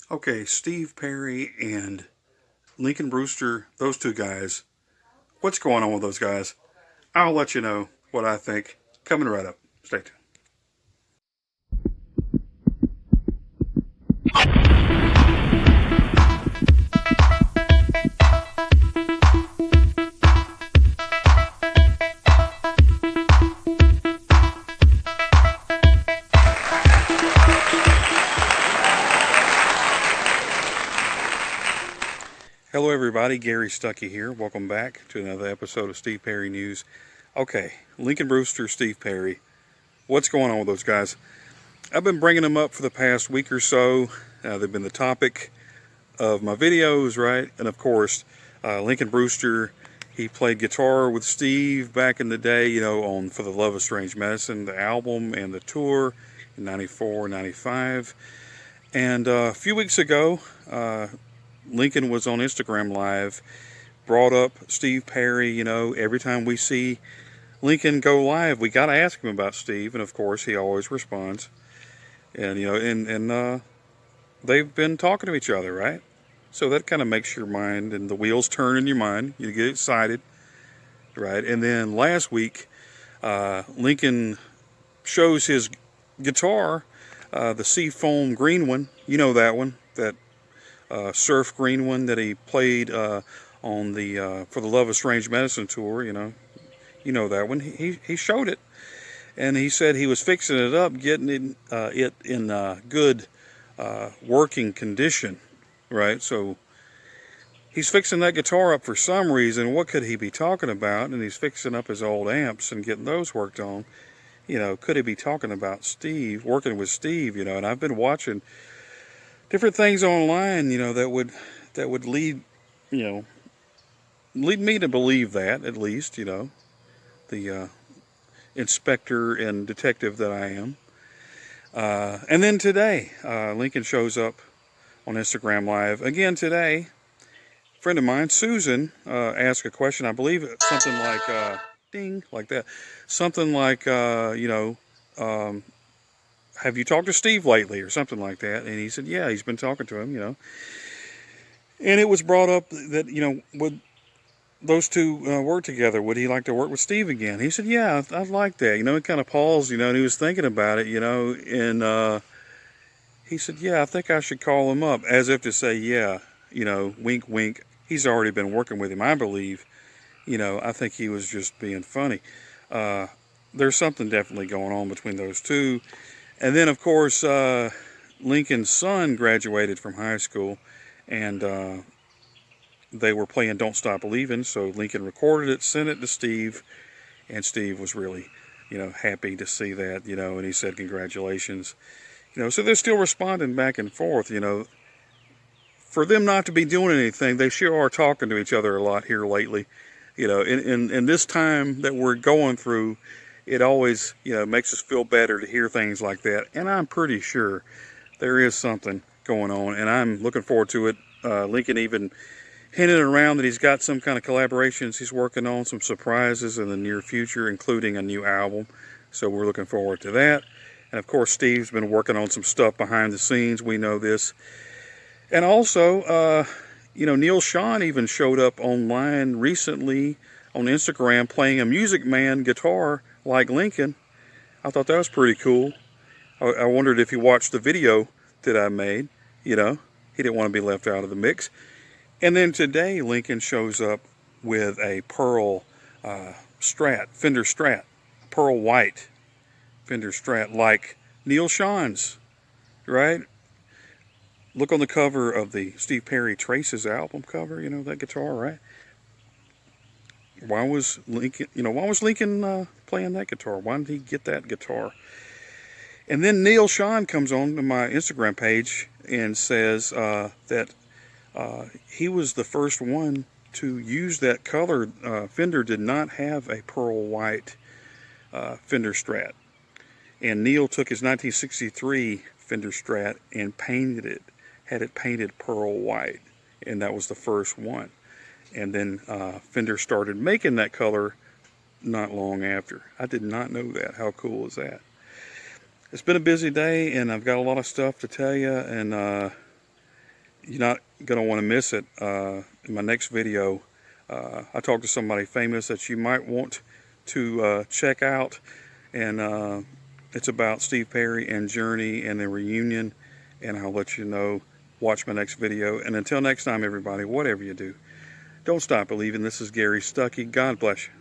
Okay, Steve Perry and Lincoln Brewster, those two guys. What's going on with those guys? I'll let you know what I think coming right up. Stay tuned. Hello, everybody. Gary Stuckey here. Welcome back to another episode of Steve Perry News. Okay, Lincoln Brewster, Steve Perry. What's going on with those guys? I've been bringing them up for the past week or so. They've been the topic of my videos, right? And of course, Lincoln Brewster, he played guitar with Steve back in the day, on For the Love of Strange Medicine, the album and the tour in 94, 95. And a few weeks ago, Lincoln was on Instagram Live, brought up Steve Perry. Every time we see Lincoln go live, we got to ask him about Steve, and of course, he always responds. And, they've been talking to each other, right? So that kind of makes your mind and the wheels turn in your mind. You get excited, right? And then last week, Lincoln shows his guitar, the Seafoam green one. You know that one, that surf green one that he played on the For the Love of Strange Medicine tour. You know that one. He showed it, and he said he was fixing it up, getting it in good working condition, right? So he's fixing that guitar up for some reason. What could he be talking about? And he's fixing up his old amps and getting those worked on. Could he be talking about Steve, working with Steve? And I've been watching different things online, that would lead, lead me to believe that, at least, the inspector and detective that I am. And then today, Lincoln shows up on Instagram Live again today. A friend of mine, Susan, asked a question. I believe it's something like ding, like that, something like have you talked to Steve lately, or something like that? And he said, yeah, he's been talking to him. And it was brought up that would those two work together? Would he like to work with Steve again? He said, yeah, I'd like that. He kind of paused, and he was thinking about it, and he said, yeah, I think I should call him up, as if to say, yeah, wink, wink. He's already been working with him, I believe. I think he was just being funny. There's something definitely going on between those two. And then, of course, Lincoln's son graduated from high school, and they were playing Don't Stop Believin', so Lincoln recorded it, sent it to Steve, and Steve was really, happy to see that, and he said congratulations. So they're still responding back and forth. For them not to be doing anything, they sure are talking to each other a lot here lately. In this time that we're going through, it always, makes us feel better to hear things like that. And I'm pretty sure there is something going on, and I'm looking forward to it. Lincoln even hinted around that he's got some kind of collaborations he's working on, some surprises in the near future, including a new album. So we're looking forward to that. And of course, Steve's been working on some stuff behind the scenes. We know this. And also, Neil Sean even showed up online recently on Instagram playing a Music Man guitar like Lincoln. I thought that was pretty cool. I wondered if he watched the video that I made. He didn't want to be left out of the mix. And then today, Lincoln shows up with a pearl Fender Strat, pearl white Fender Strat, like Neil Sean's, right? Look on the cover of the Steve Perry Traces album cover, that guitar, right? Why was Lincoln playing that guitar? Why did he get that guitar? And then Neil Sean comes on to my Instagram page and says that he was the first one to use that color. Fender did not have a pearl white Fender Strat. And Neil took his 1963 Fender Strat and had it painted pearl white. And that was the first one. And then Fender started making that color not long after. I did not know that. How cool is that? It's been a busy day, and I've got a lot of stuff to tell you. And you're not going to want to miss it. In my next video, I talked to somebody famous that you might want to check out, and it's about Steve Perry and Journey and the reunion, and I'll let you know. Watch my next video, and until next time, everybody, whatever you do, don't stop believing. This is Gary Stuckey. God bless you.